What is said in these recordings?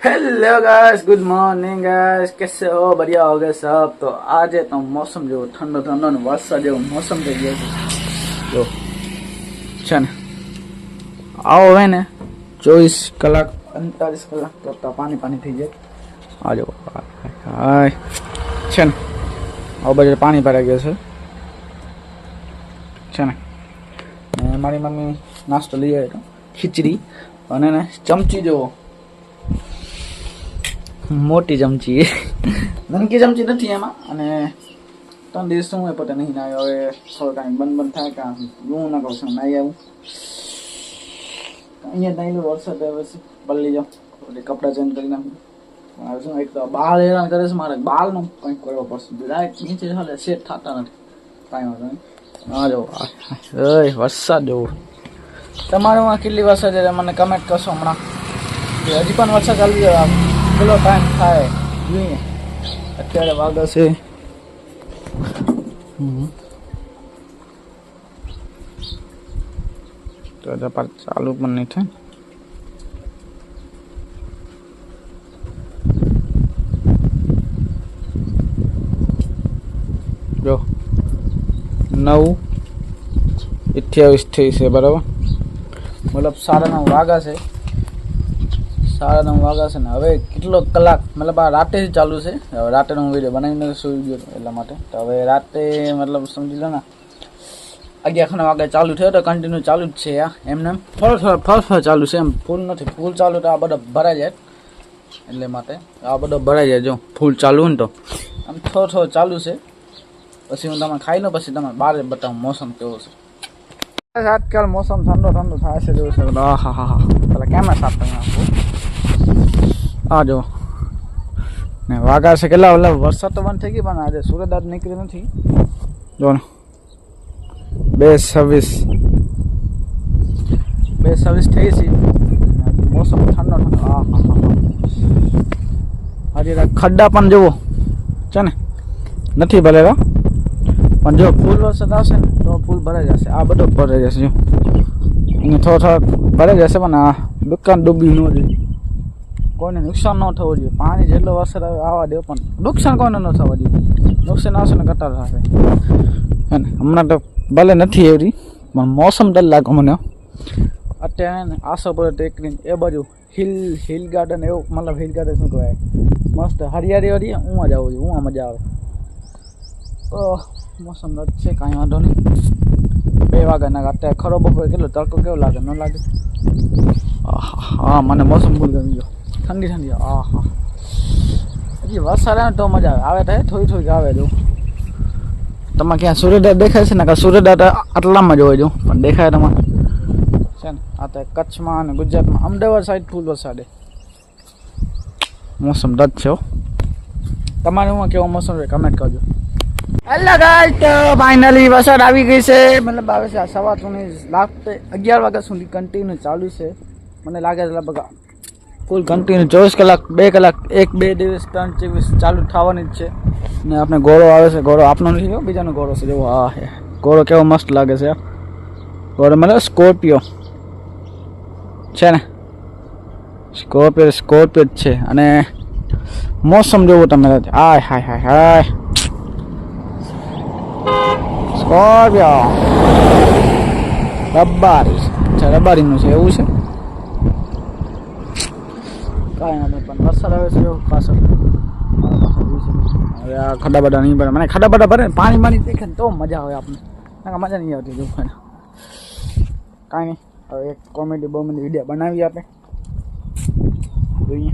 Hello guys, good morning guys. कैसे हो? बढ़िया हो गए सब। तो आज तो मौसम जो ठंडो ठंडो ने वर्षा जो मौसम થઈ ગયો છે જો છે ને આવો હોય ને 24 કલાક 45 કલાક તો પાણી પાણી થઈ જાય. આ જો હાય છે ને આવો બધે પાણી ભરાઈ ગયું છે ને મારી મમ્મી નાસ્તો લઈ આવી તો ખીચડી અને ને ચમચી જો મોટી ચમચી નાનકી ચમચી નથી એમાં. અને 3 દિવસ હું પોતે નહીં નાયો. હવે થોડો ટાઈમ બંધ થાય કે હું ના કહું છું નાઈ આવું. અહીંયા નાઈ વરસાદ આવે છે પલ્લી જાઉં એટલે કપડાં ચેન્જ કરી નાખું. હવે શું એક તો બાલ હેરાન કરે છે મારે. બાલનું કંઈક કરવો પડશે. ડાયરેક્ટ નીચે હાલે સેટ થતા નથી કાંઈ વાંધો નહીં. હા જો વરસાદ જેવો તમારું કેટલી વરસાદ છે મને કમેન્ટ કરશો હમણાં. હજી પણ વરસાદ ચાલી જાય. કેટલો ટાઈમ થાય જોઈએ. અત્યારે વાગે છે તો ચાલુ પણ નહીં થાય. જો 9:28 થઈ છે બરાબર. મતલબ 9:30 વાગ્યા છે. 9:30 વાગ્યા છે ને હવે કેટલો કલાક મતલબ આ રાતે ચાલુ છે. હવે રાતેનો હું વિડીયો બનાવીને સુઈ ગયો એટલા માટે. તો હવે રાતે મતલબ સમજી લો ને 11 વાગે ચાલુ થયો તો કન્ટિન્યુ ચાલુ જ છે. આ એમને થોડો ચાલુ છે એમ ફૂલ નથી. ફૂલ ચાલુ તો આ બધો ભરાઈ જાય એટલે માટે આ બધો ભરાઈ જાય. જો ફૂલ ચાલુ ને તો આમ થોડો ચાલુ છે. પછી હું તમે ખાઈ લો પછી તમે બહાર બતાવું મોસમ કેવો છે. આજકાલ મોસમ ઠંડો થાય છે જેવું છે. હા હા હા પેલા કેમેરા સાફ કરી નાખું. આ જો ને વાગા છે કેટલા મતલબ વરસાદ તો બંધ થઈ ગઈ પણ આજે સુરત આજ નીકળી નથી. જો ને 2:26 થઈ છે. મોસમ ઠંડો હા હજી ખડ્ડા પણ જુઓ છે ને નથી ભરેલા પણ જો ફૂલ વરસાદ આવશે ને તો ફૂલ ભરાઈ જશે. આ બધો ભરાઈ જશે. જો અહીંયા થોડો ભરાઈ જશે પણ આ દુકાન ડૂબી ન જોઈએ. કોઈને નુકસાન ન થવું જોઈએ. પાણી જેટલો વરસાદ આવે આવવા દે પણ નુકસાન કોઈને ન થવા જોઈએ. નુકસાન આવશે ને કતાર થશે. અને હમણાં તો ભલે નથી એવી પણ મોસમ ડર લાગે મને. અત્યારે ને આશાપુરા ટેકરી એ બાજુ હિલ ગાર્ડન એવું મતલબ હિલ ગાર્ડન શું કહેવાય મસ્ત હરિયાળી વાળી હું જ આવું છું. હું મજા આવે. મોસમ રદ છે કાંઈ વાંધો નહીં. 2 વાગ્યાના અત્યારે ખરો બપોરે કેટલો તડકો કેવો લાગે ન લાગે. હા મને મોસમ ભૂલ ગમી ગયો. ઠંડી હા હજી વરસાદ આવે તો મજા આવે તો થોડી આવે જો. તમે ક્યાં સૂર્યદાર દેખાય છે ને કે સૂર્યદાર આટલામાં જ હોય જો પણ દેખાય તમારે છે ને. આ તો કચ્છમાં અને ગુજરાતમાં અમદાવાદ સાઈડ ફૂલ વરસાદે મોસમ રદ છે. તમારે હું કેવો મોસમ છે કમેન્ટ કરજો. હેલો ગાઈસ, તો ફાઇનલી વરસાદ આવી ગઈ છે. મતલબ આવે છે સવા 11 વાગ્યા સુધી કન્ટિન્યુ ચાલુ છે. મને લાગે છે લગભગ ફૂલ કન્ટિન્યુ 24 કલાક 2 કલાક 1-2 દિવસ 3-24 ચાલુ થવાની જ છે. ને આપણે ગોળો આવે છે. ગોળો આપનો નથી બીજાનો ગોળો છે. જેવો હા હે ગોળો કેવો મસ્ત લાગે છે. ગોળો મતલબ સ્કોર્પિયો છે ને. સ્કોર્પિયો જ છે. અને મોસમ જોવું તમે હાય સ્કોર્પિયો રબારીનું છે એવું છે. કાંઈ નથી પણ વરસાદ આવે છે એવું પાછળ. હવે આ ખડા બડા નહીં ભરે. મને ખડા બડા ભરે પાણી દેખે તો મજા આવે આપણે. મજા નહીં આવતી જોવાની. કાંઈ નહીં હવે એક કોમેડી વિડીયો બનાવીએ આપણે જોઈએ.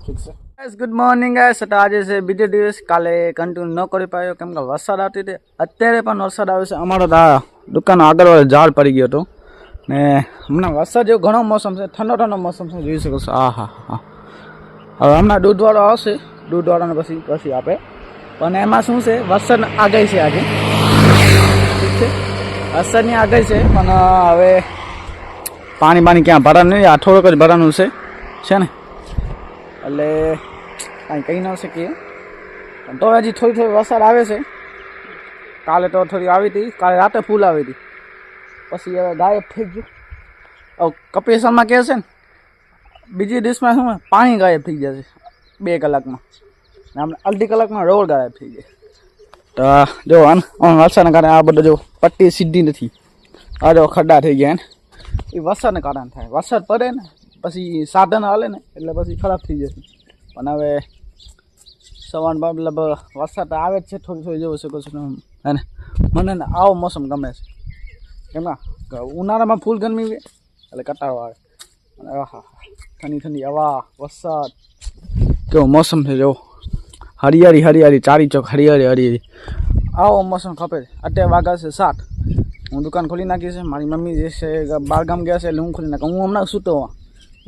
ઠીક છે ગાઈસ, ગુડ મોર્નિંગ ગાઈસ. તો આજે છે બીજો દિવસ. કાલે કન્ટિન્યુ ન કરી પાયો કેમ કે વરસાદ આવતી હતી. અત્યારે પણ વરસાદ આવે છે. અમારો તો આ દુકાન આગળ વાળો ઝાડ પડી ગયો હતો ને હમણાં વરસાદ જેવો ઘણો મોસમ છે. ઠંડો મોસમ છે જોઈ શકો છો. હા હવે હમણાં દૂધવાળો આવશે. દૂધવાળાને પછી આપે પણ એમાં શું છે વરસાદ આગાહી છે આજે. ઠીક છે વરસાદની આગાહી છે પણ હવે પાણી ક્યાં ભરાનું નહીં. આ થોડુંક જ ભરાનું છે ને એટલે કાંઈ કહી ન શકીએ. પણ તો હજી થોડી વરસાદ આવે છે. કાલે તો થોડી આવી હતી. કાલે રાતે ફૂલ આવી હતી પછી હવે ગાયબ થઈ ગયું. કપિલ શર્મા કહે છે ને બીજી ડિશમાં શું પાણી ગાયબ થઈ જશે 2 કલાકમાં, આપણે અડધી કલાકમાં રોડ ગાયબ થઈ જાય. તો જો વરસાદના કારણે આ બધું જો પટ્ટી સીધી નથી, આ જો ખड्डा થઈ ગયા ને એ વરસાદના કારણે થાય. વરસાદ પડે ને પછી સાધન હાલે ને એટલે પછી ખરાબ થઈ જશે. પણ હવે સવારમાં મતલબ વરસાદ આવે જ છે થોડી થોડી જેવું શકો છો હે ને. મને ને આવો મોસમ ગમે છે, કેમ કે ઉનાળામાં ફૂલ ગરમી હોય એટલે કટાળો આવે. અને આહા ઠંડી ઠંડી હવા, વરસાદ, કેવો મોસમ છે જો, હરિયાળી હરિયાળી, ચારી ચોક હરિયાળી હરિયાળી. આવો મોસમ ખપે. અત્યારે વાગ્યા છે 7. હું દુકાન ખોલી નાખી છે. મારી મમ્મી જે છે બહાર ગામ ગયા છે એટલે હું ખોલી નાખું. હું હમણાં સૂતો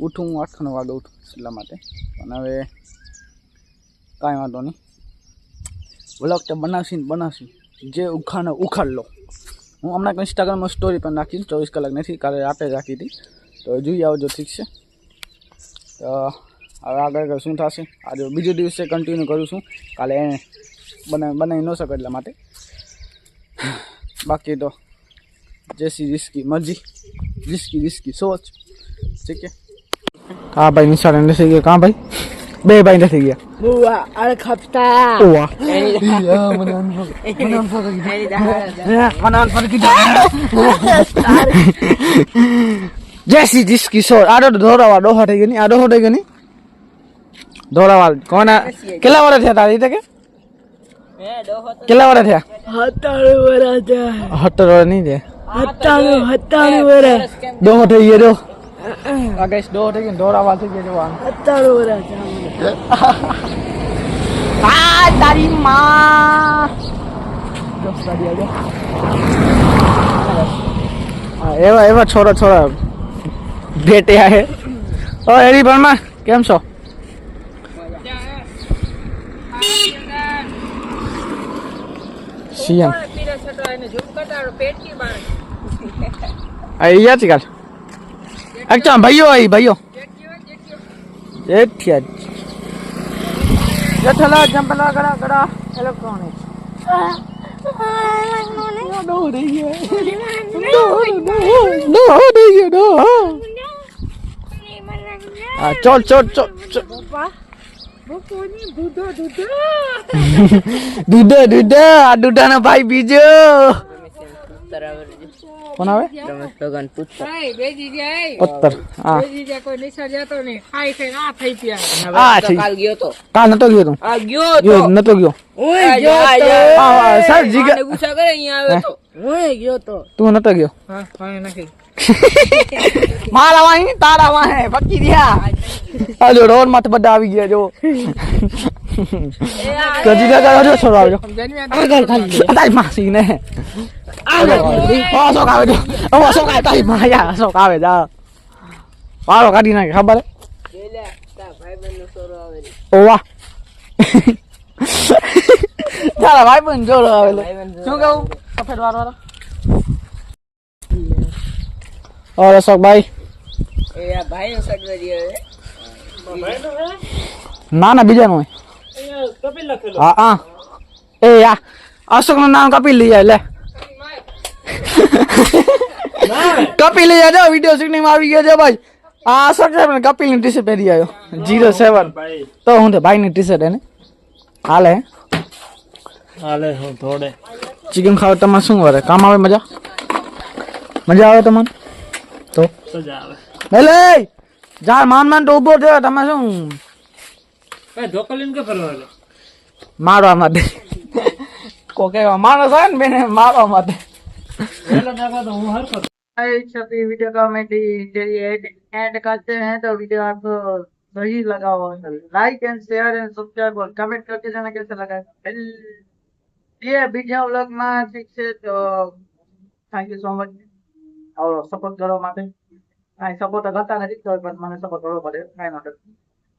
ઉઠું, હું 8 વાગે ઉઠું એટલા માટે. પણ હવે કાંઈ વાંધો નહીં, વ્લોગ તો બનાવશી જે ઉખાડો ઉખાડ લો. હું હમણાં ઇન્સ્ટાગ્રામમાં સ્ટોરી પણ નાખીશ, 24 કલાક નથી, કાલે રાતે રાખી હતી, તો જોઈ આવજો. ઠીક છે, તો હવે આગળ શું થશે આજે બીજો દિવસે કન્ટિન્યુ કરું છું. કાલે બનાવી ન શકો એટલા માટે. બાકી તો जैसी जिसकी मर्जी, जिसकी जिसकी सोच. ठीक है. कहाँ भाई निशान ने से गया, कहाँ भाई बे भाई ने से गया बुआ अरे खपता बुआ जैसी जिसकी सोच. आडो दोरावा डो हटे गनी, आडो हटे गनी दोरावा कौन केला वाला थे तारी तक केला वाला थे 17 वाला थे 17 वाला नहीं थे 17 वाला दो થઈ ગયો જો આ ગાઈસ દો થઈ ગયો દોરાવા થઈ ગયો જવાન 17 વાળા આ તારી માં જો સ્ટડી આજો આ એવા છોરા બેટે આહે. ઓ એરી બર્મા કેમ છો? સીએમ અહીંયા છે કાલ अच्छा भाइयों आई भाइयों एक जठला जंपला गड़ा गड़ा इलेक्ट्रॉनिक दो रही है दो चल चल चल दूधा ना भाई बीजो कौन आवे रमेश भगवान पुत्र पुत्र हां बेजी जे कोई निसर जातो ने खाई खाई ना થઈ પ્યા આ કાલ ગયો તો કાલ નતો ગયો તું આ ગયો નતો ગયો ઓય ગયો તો હા સર જીગા ને ગુસ્સા કરે અહીંયા આવ્યો તો ઓય ગયો તો તું નતો ગયો હા પાણી નાખી મારા વાહી તારા વાહે પક્કી દિયા આજો રોડ માં બધા આવી ગયા જો કજી દાદા જો છોડ આવજો આગળ ખાલી તારી માસી ને શોક આવે જો શોક આવે તારી માયા શોક આવે જા વાળો કાઢી નાખે ખબર હે ભાઈબંધ સોરો આવે ઓ વાહ તારા ભાઈબંધ જોરો આવે શું કહું સફેદ વાળો और अशोक भाई ए भाई नो सगवरी है ना ना बीजा नो कपिल लखेलो हां हां ए या अशोक નું નામ કપિલ લઈ જાય લે કપિલ લઈ જાજો વિડિયો શૂટિંગ માં આવી ગયો છે ભાઈ આ અશોક છે ને કપિલ ની ટી-શર્ટ પહેરી આવ્યો 07 તો હું તો ભાઈ ની ટી-શર્ટ હે ને હાલે હું થોડે ચિકન ખાવ તમારે શું વરે કામ આવે મજા આવે તમને તો સજા આવે લે જા માન તો ઉભો થયો તમે શું ભાઈ ધોકલીન કે ફરવા લે મારવા માટે કોકે માણસ હોય ને બેને મારવા માટે એલા દાખલા તો હું હર પર सभी वीडियो का मैं एड करते हैं तो वीडियो आपको सही लगा हो like and share and subscribe और कमेंट करके जाना कैसे लगा ये वीडियो व्लॉग में ठीक है तो थैंक यू सो मच और सपोर्ट करो माटे आई सपोर्ट करता नहीं तो बस मैंने सपोर्ट करो पड़े काई नॉट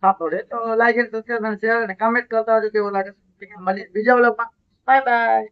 हाथ तोड़े तो like and subscribe and share and comment करता हो जो केवो लागे ठीक है मली वीडियो व्लॉग में बाय बाय.